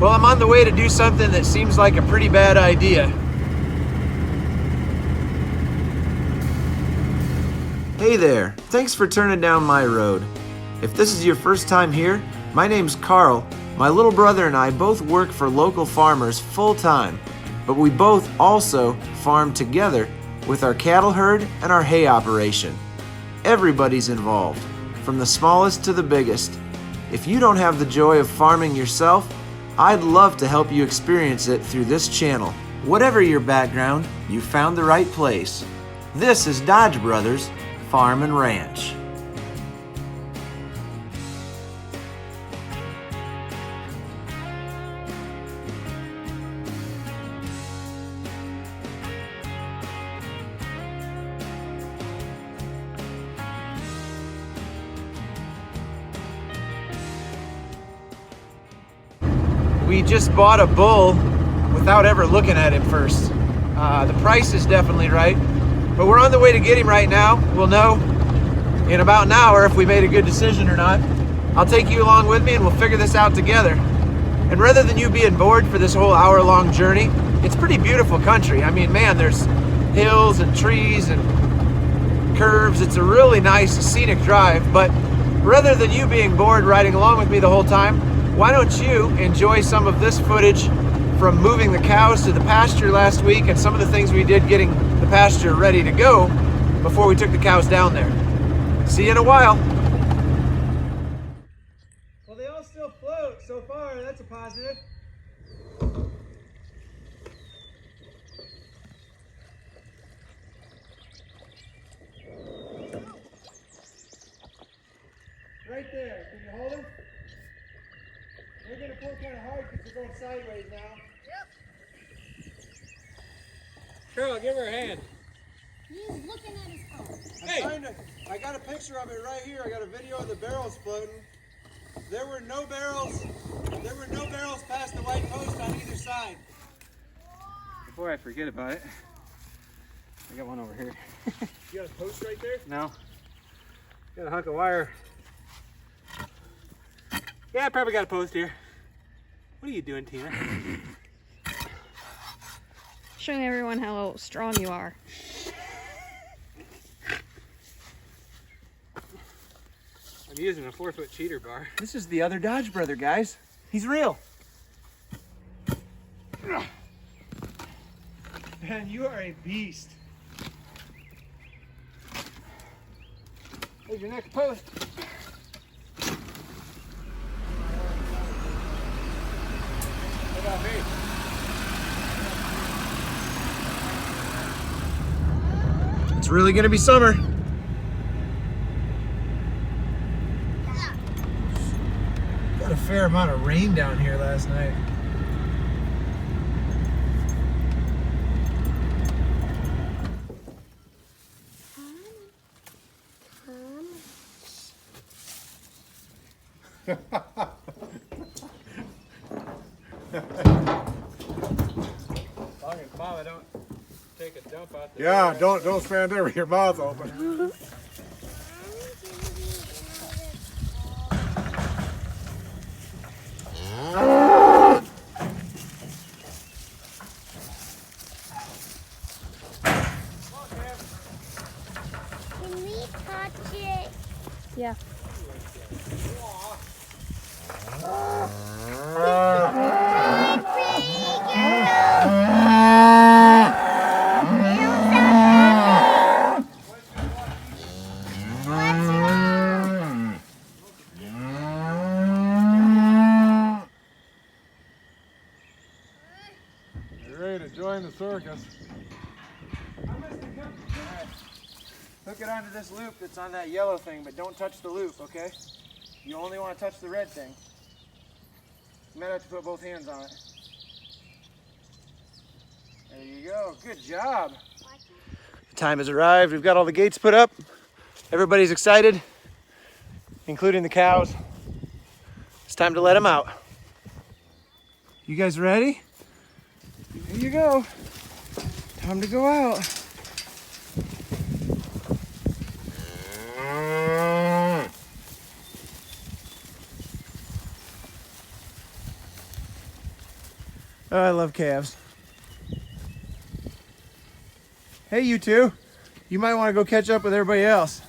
Well, I'm on the way to do something that seems like a pretty bad idea. Hey there, thanks for turning down my road. If this is your first time here, my name's Carl. My little brother and I both work for local farmers full time, but we both also farm together with our cattle herd and our hay operation. Everybody's involved, from the smallest to the biggest. If you don't have the joy of farming yourself, I'd love to help you experience it through this channel. Whatever your background, you found the right place. This is Dodge Brothers Farm and Ranch. We just bought a bull without ever looking at him first. The price is definitely right, but we're on the way to get him right now. We'll know in about an hour if we made a good decision or not. I'll take you along with me and we'll figure this out together. And rather than you being bored for this whole hour-long journey, it's pretty beautiful country. I mean, man, there's hills and trees and curves. It's a really nice scenic drive, but rather than you being bored riding along with me the whole time, why don't you enjoy some of this footage from moving the cows to the pasture last week and some of the things we did getting the pasture ready to go before we took the cows down there. See you in a while. Well, they all still float so far. That's a positive. Right there. Can you hold them? We're going to pull kind of hard because we're going sideways now. Yep. Carol, give her a hand. He's looking at his phone. Hey! I got a picture of it right here. I got a video of the barrels floating. There were no barrels past the white post on either side. Before I forget about it, I got one over here. You got a post right there? No. Got a hunk of wire. Yeah, I probably got a post here. What are you doing, Tina? Showing everyone how strong you are. I'm using a 4-foot cheater bar. This is the other Dodge brother, guys. He's real. Man, you are a beast. Here's your next post. What about me? It's really gonna be summer. Got a fair amount of rain down here last night. Mama, don't take a dump out there. Yeah, don't stand there with your mouth open. Can we touch it? Yeah. You ready to join the circus? Hook it onto this loop that's on that yellow thing, but don't touch the loop, okay? You only want to touch the red thing. You might have to put both hands on it. There you go. Good job. The time has arrived. We've got all the gates put up. Everybody's excited, including the cows. It's time to let them out. You guys ready? Here you go. Time to go out. Oh, I love calves. Hey, you two. You might want to go catch up with everybody else.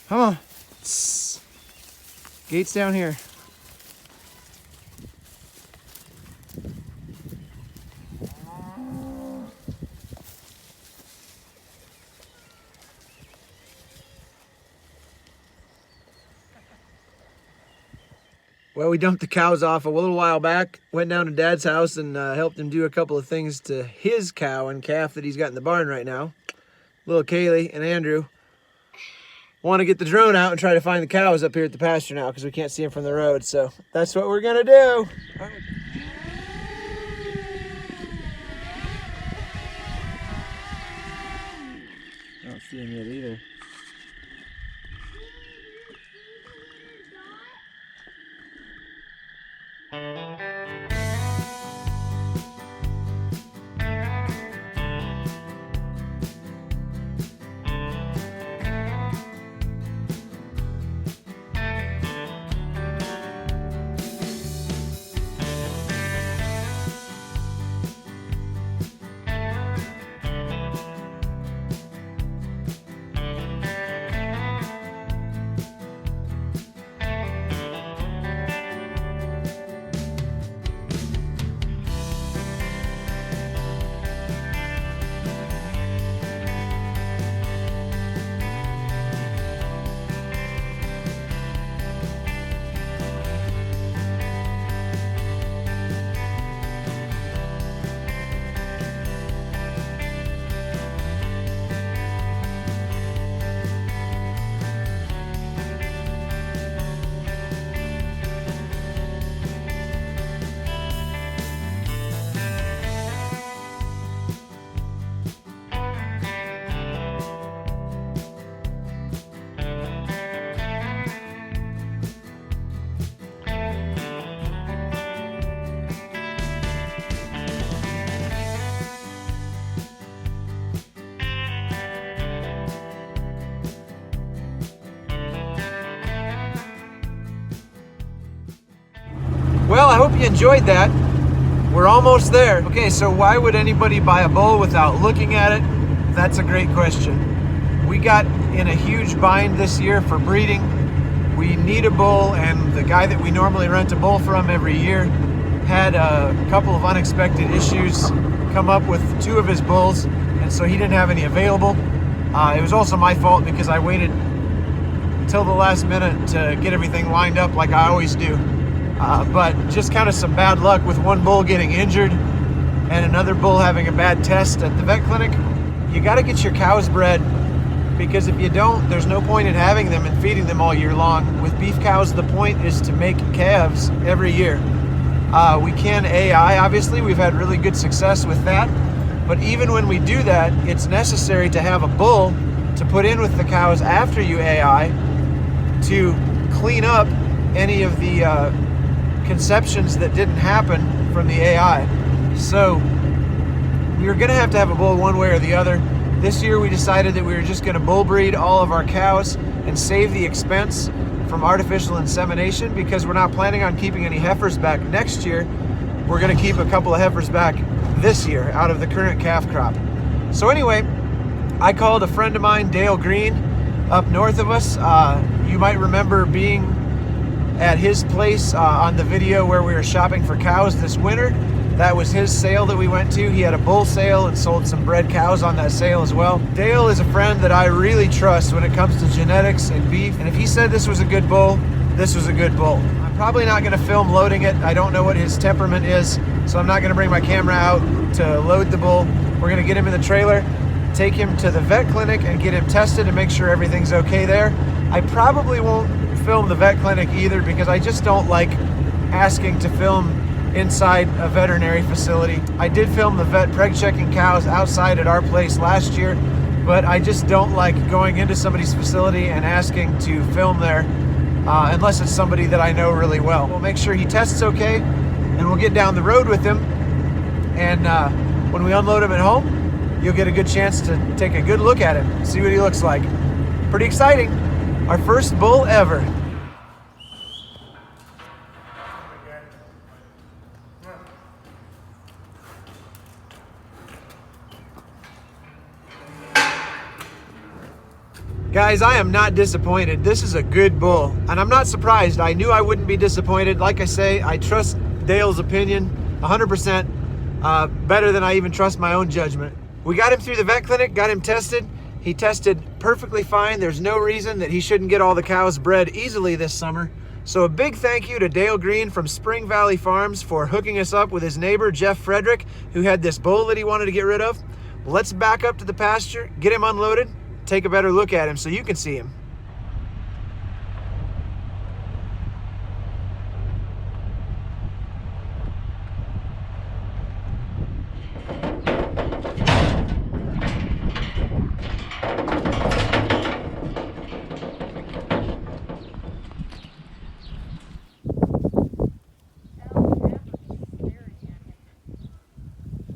Come on. Tss. Gate's down here. Well, we dumped the cows off a little while back, went down to Dad's house and helped him do a couple of things to his cow and calf that he's got in the barn right now. Little Kaylee and Andrew want to get the drone out and try to find the cows up here at the pasture now because we can't see them from the road. So that's what we're going to do. I don't see them yet either. Well, I hope you enjoyed that. We're almost there. Okay, so why would anybody buy a bull without looking at it? That's a great question. We got in a huge bind this year for breeding. We need a bull, and the guy that we normally rent a bull from every year had a couple of unexpected issues come up with 2 of his bulls, and so he didn't have any available. It was also my fault because I waited till the last minute to get everything lined up like I always do. But just kind of some bad luck with one bull getting injured and another bull having a bad test at the vet clinic. You got to get your cows bred, because if you don't, there's no point in having them and feeding them all year long. With beef cows, the point is to make calves every year. We can AI, obviously. We've had really good success with that. But even when we do that, it's necessary to have a bull to put in with the cows after you AI to clean up any of the conceptions that didn't happen from the AI. So we were going to have a bull one way or the other. This year we decided that we were just going to bull breed all of our cows and save the expense from artificial insemination, because we're not planning on keeping any heifers back next year. We're going to keep a couple of heifers back this year out of the current calf crop. So anyway, I called a friend of mine, Dale Green, up north of us. You might remember being at his place on the video where we were shopping for cows this winter. That was his sale that we went to. He had a bull sale and sold some bred cows on that sale as well. Dale is a friend that I really trust when it comes to genetics and beef, and if he said this was a good bull, this was a good bull. I'm probably not going to film loading it. I don't know what his temperament is, so I'm not going to bring my camera out to load the bull. We're going to get him in the trailer, take him to the vet clinic and get him tested and make sure everything's okay there. I probably won't film the vet clinic either, because I just don't like asking to film inside a veterinary facility. I did film the vet preg checking cows outside at our place last year, but I just don't like going into somebody's facility and asking to film there unless it's somebody that I know really well. We'll make sure he tests okay, and we'll get down the road with him, and when we unload him at home, you'll get a good chance to take a good look at him, see what he looks like. Pretty exciting. Our first bull ever. Guys, I am not disappointed. This is a good bull, and I'm not surprised. I knew I wouldn't be disappointed. Like I say, I trust Dale's opinion 100%, better than I even trust my own judgment. We got him through the vet clinic, got him tested. He tested perfectly fine. There's no reason that he shouldn't get all the cows bred easily this summer. So a big thank you to Dale Green from Spring Valley Farms for hooking us up with his neighbor, Jeff Frederick, who had this bull that he wanted to get rid of. Let's back up to the pasture, get him unloaded, take a better look at him so you can see him.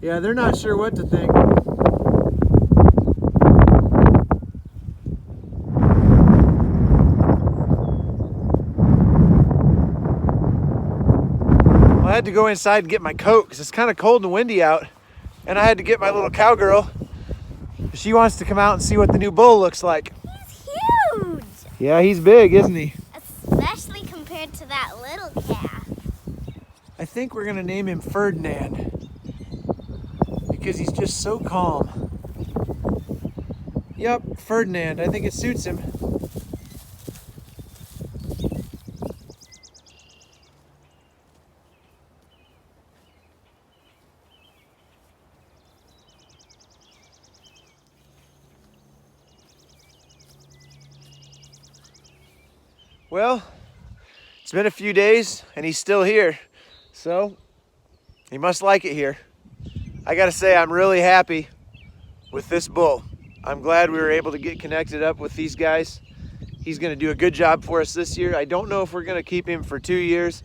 Yeah, they're not sure what to think. I had to go inside and get my coat because it's kind of cold and windy out, and I had to get my little cowgirl. She wants to come out and see what the new bull looks like. He's huge! Yeah, he's big, isn't he? Especially compared to that little calf. I think we're gonna name him Ferdinand because he's just so calm. Yep, Ferdinand. I think it suits him. Well, it's been a few days and he's still here, so he must like it here. I gotta say, I'm really happy with this bull. I'm glad we were able to get connected up with these guys. He's gonna do a good job for us this year. I don't know if we're gonna keep him for 2 years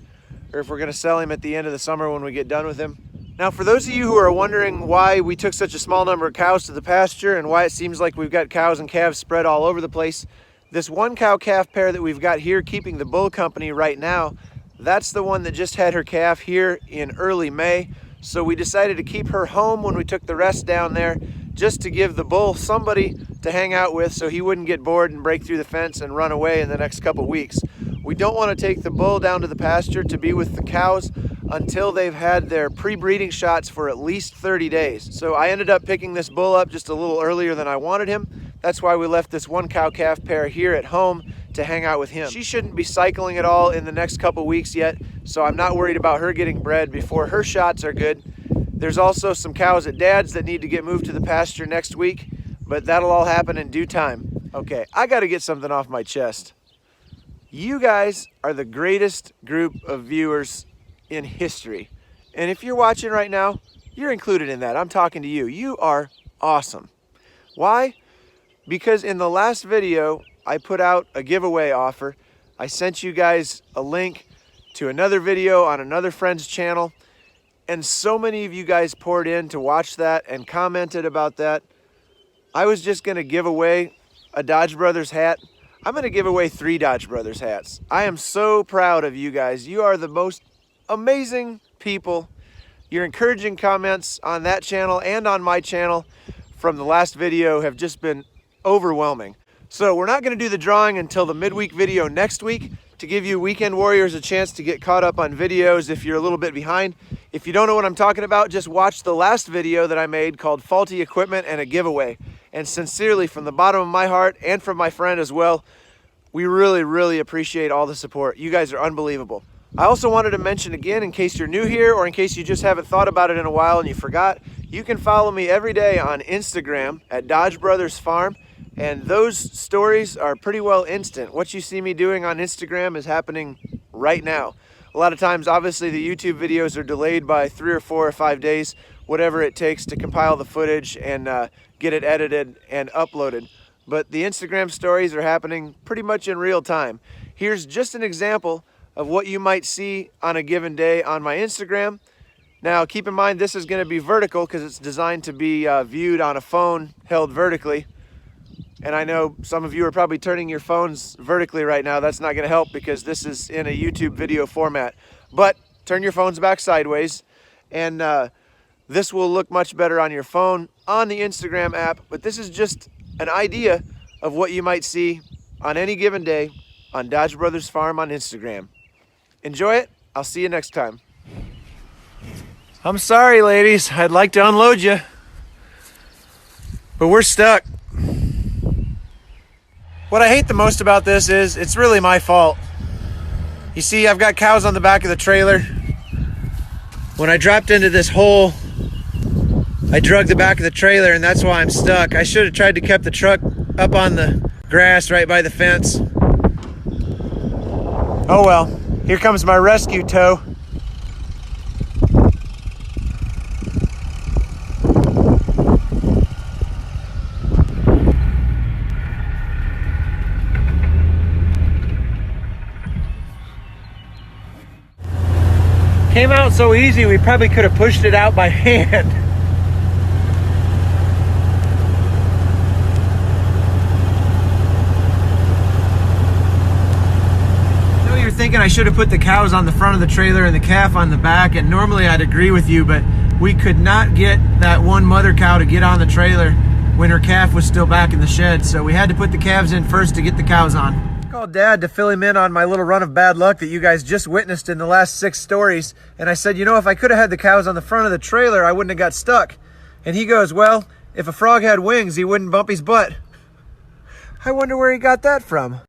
or if we're gonna sell him at the end of the summer when we get done with him. Now, for those of you who are wondering why we took such a small number of cows to the pasture and why it seems like we've got cows and calves spread all over the place, this one cow-calf pair that we've got here keeping the bull company right now, that's the one that just had her calf here in early May. So we decided to keep her home when we took the rest down there, just to give the bull somebody to hang out with so he wouldn't get bored and break through the fence and run away in the next couple weeks. We don't want to take the bull down to the pasture to be with the cows until they've had their pre-breeding shots for at least 30 days. So I ended up picking this bull up just a little earlier than I wanted him. That's why we left this one cow-calf pair here at home to hang out with him. She shouldn't be cycling at all in the next couple weeks yet, so I'm not worried about her getting bred before her shots are good. There's also some cows at Dad's that need to get moved to the pasture next week, but that'll all happen in due time. Okay, I gotta get something off my chest. You guys are the greatest group of viewers in history. And if you're watching right now, you're included in that. I'm talking to you. You are awesome. Why? Because in the last video, I put out a giveaway offer. I sent you guys a link to another video on another friend's channel, and so many of you guys poured in to watch that and commented about that. I was just gonna give away a Dodge Brothers hat. I'm gonna give away 3 Dodge Brothers hats. I am so proud of you guys. You are the most amazing people. Your encouraging comments on that channel and on my channel from the last video have just been overwhelming. So we're not going to do the drawing until the midweek video next week to give you Weekend Warriors a chance to get caught up on videos if you're a little bit behind. If you don't know what I'm talking about, just watch the last video that I made called Faulty Equipment and a Giveaway. And sincerely, from the bottom of my heart and from my friend as well, we really, really appreciate all the support. You guys are unbelievable. I also wanted to mention again, in case you're new here or in case you just haven't thought about it in a while and you forgot, you can follow me every day on Instagram at Dodge Brothers Farm. And those stories are pretty well instant. What you see me doing on Instagram is happening right now. A lot of times, obviously, the YouTube videos are delayed by 3 or 4 or 5 days, whatever it takes to compile the footage and get it edited and uploaded. But the Instagram stories are happening pretty much in real time. Here's just an example of what you might see on a given day on my Instagram. Now, keep in mind, this is going to be vertical because it's designed to be viewed on a phone held vertically. And I know some of you are probably turning your phones vertically right now. That's not going to help because this is in a YouTube video format. But turn your phones back sideways, and this will look much better on your phone on the Instagram app. But this is just an idea of what you might see on any given day on Dodge Brothers Farm on Instagram. Enjoy it. I'll see you next time. I'm sorry, ladies. I'd like to unload you, but we're stuck. What I hate the most about this is it's really my fault. You see, I've got cows on the back of the trailer. When I dropped into this hole, I drug the back of the trailer, and that's why I'm stuck. I should have tried to keep the truck up on the grass right by the fence. Oh well, here comes my rescue tow. Came out so easy, we probably could have pushed it out by hand. I know you're thinking I should have put the cows on the front of the trailer and the calf on the back, and normally I'd agree with you, but we could not get that one mother cow to get on the trailer when her calf was still back in the shed, so we had to put the calves in first to get the cows on. I called Dad to fill him in on my little run of bad luck that you guys just witnessed in the last 6 stories. And I said, you know, if I could have had the cows on the front of the trailer, I wouldn't have got stuck. And he goes, well, if a frog had wings, he wouldn't bump his butt. I wonder where he got that from.